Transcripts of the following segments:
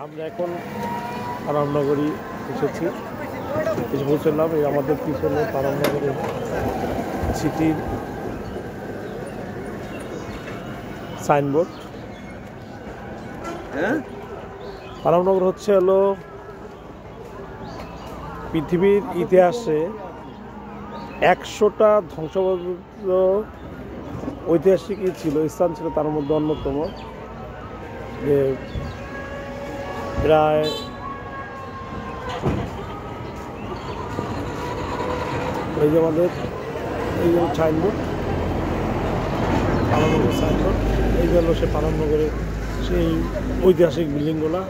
আমরা এখন আরামনগরী এসেছি, এসে পৌঁছলাম। এই আমাদের পিছনে আরামনগরের সিটির সাইনবোর্ড। আরামনগর হচ্ছে হলো পৃথিবীর ইতিহাসে 100টা ধ্বংসপ্রাপ্ত ঐতিহাসিক স্থান ছিল, তার মধ্যে অন্যতম। যে প্রায় এই যে আমাদের এই যে সাইনবোর্ড, পানামনগর সাইনবোর্ড, এই হলো সে পানামনগরের সেই ঐতিহাসিক বিল্ডিংগুলো।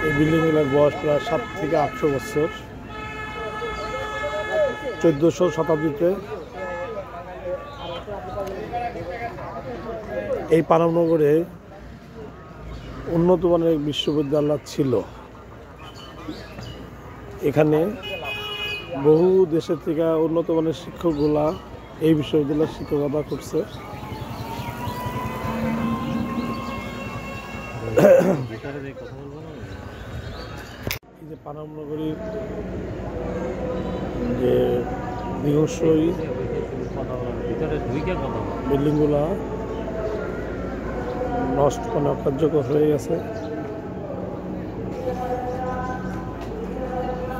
এই বিল্ডিংগুলোর বয়স প্রায় 7 থেকে 800 বছর। 1400 শতাব্দীতে এই পানামনগরে উন্নত মানের বিশ্ববিদ্যালয় ছিল। এখানে বহু দেশের থেকে উন্নত মানের শিক্ষকগুলা এই বিশ্ববিদ্যালয়ে শিক্ষকতা করছে। এই যে পানামনগরীর যে দীর্ঘস্থায়ী বিল্ডিংগুলা নষ্ট অকার্যকর হয়ে গেছে।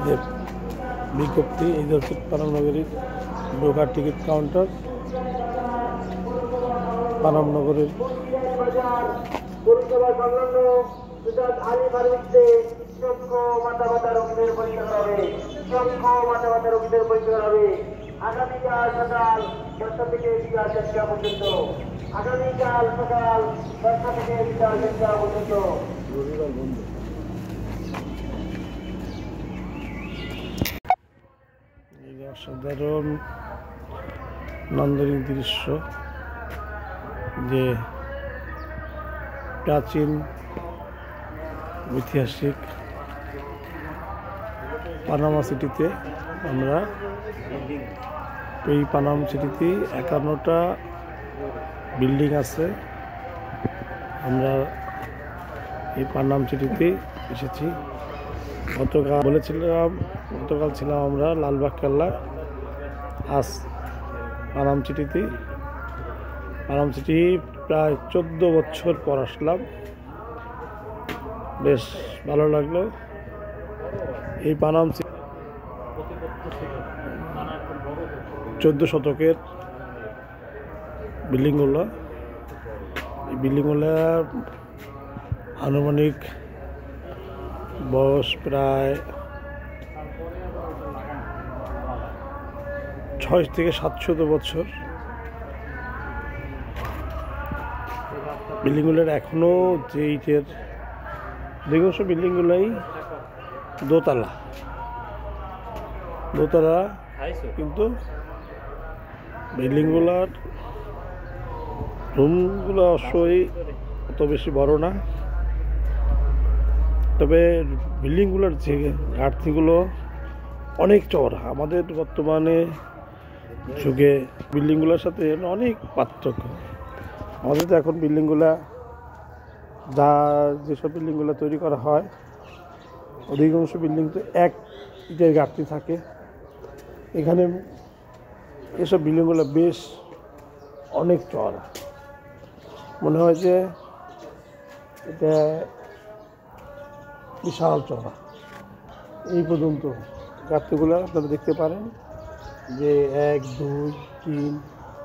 যে বিজ্ঞপ্তি, এই যে পানামনগরীর ঢোকার টিকিট কাউন্টার, পানামনগরের আগামীকাল সকাল 10টা থেকে বিকাল 4টা পর্যন্ত। আগামীকাল সকাল 10টা থেকে বিকাল 4টা পর্যন্ত। এই অসাধারণ নান্দনিক দৃশ্য, যে প্রাচীন ঐতিহাসিক পানামা সিটিতে আমরা এই পানামা সিটিতে 51টা বিল্ডিং আছে। আমরা এই পানাম সিটিতে এসেছি। গতকাল ছিলাম আমরা লালবাগ কেল্লা, আজ পানাম সিটিতে। পানাম সিটি প্রায় 14 বছর পর আসলাম, বেশ ভালো লাগলো। এই পানাম সিটি 14 শতকের বিল্ডিংগুলো। এই বিল্ডিংগুলো আনুমানিক বয়স প্রায় 600 থেকে 700 বছর। বিল্ডিংগুলোর এখনো যে ইটের দীর্ঘ বিল্ডিংগুলোই দোতলা, কিন্তু বিল্ডিংগুলার রুমগুলো অবশ্যই অত বেশি বড় না, তবে বিল্ডিংগুলোর যে ঘাটতিগুলো অনেক চওড়া। আমাদের বর্তমানে যুগে বিল্ডিংগুলোর সাথে অনেক পার্থক্য। আমাদের তো এখন বিল্ডিংগুলা যেসব বিল্ডিংগুলো তৈরি করা হয়, অধিকাংশ বিল্ডিং তো এক ইটের ঘাটতি থাকে। এখানে এসব বিল্ডিংগুলো বেশ অনেক চওড়া, মনে হয় যে এটা বিশাল চওড়া। এই পর্যন্ত ঘাটতিগুলো আপনারা দেখতে পারেন যে 1, 2, 3,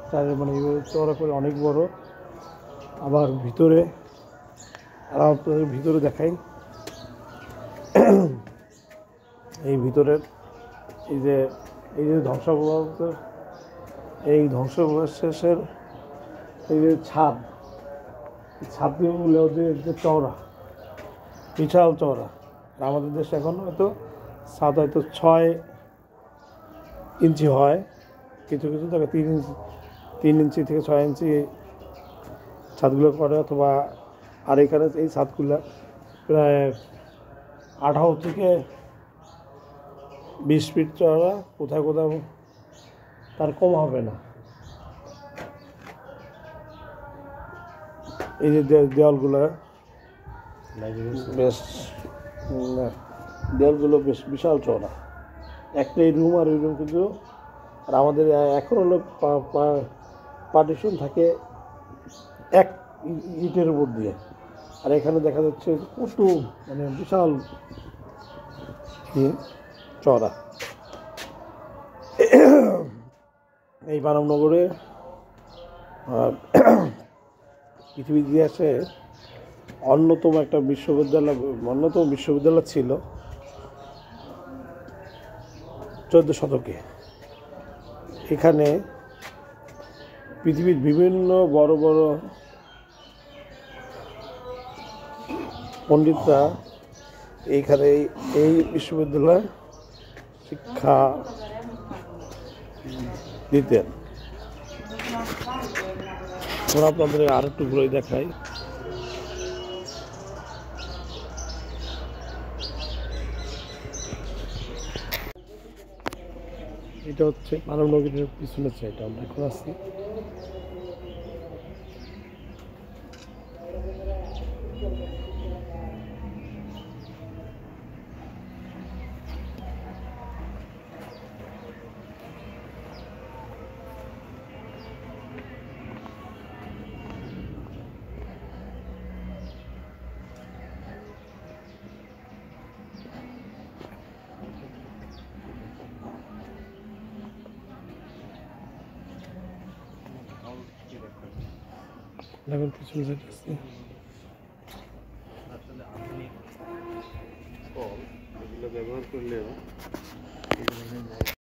4 মানে এইভাবে চওড়া করে অনেক বড়। আবার ভিতরে আপনাদের ভিতরে দেখাই, এই ভিতরের এই যে ধ্বংসাবশেষের এই যে ছাদগুলো যে চওড়া, বিশাল চওড়া। আমাদের দেশে এখন হয়তো ছাদ হয়তো 6 ইঞ্চি হয়, কিছু কিছু জায়গায় 3 ইঞ্চি থেকে 6 ইঞ্চি ছাদগুলো করে, অথবা আর এখানে এই ছাদগুলো প্রায় 18 থেকে 20 ফিট চওড়া, কোথাও কোথাও তার কম হবে না। এই যে দেওয়ালগুলো বেশ দেয়ালগুলো বেশ বিশাল চওড়া, একটাই রুম আর ওই রুম কিন্তু। আর আমাদের এখন হলো পার্টিশন থাকে এক ইটের উপর দিয়ে, আর এখানে দেখা যাচ্ছে কত মানে বিশাল চওড়া। এই মানবনগরে পৃথিবীর ইতিহাসে অন্যতম বিশ্ববিদ্যালয় ছিল 14 শতকে। এখানে পৃথিবীর বিভিন্ন বড় বড় পণ্ডিতরা এইখানে এই বিশ্ববিদ্যালয়ে শিক্ষা দিতেন। আমরা আপনাদের আর একটু ঘুরে দেখাই। এটা হচ্ছে মানবনগরের পিছনের সাইড, আমরা এখন আছি। এখন পিছনে সাইড আছে। আসলে আধুনিক ফল এগুলো ব্যবহার করলেও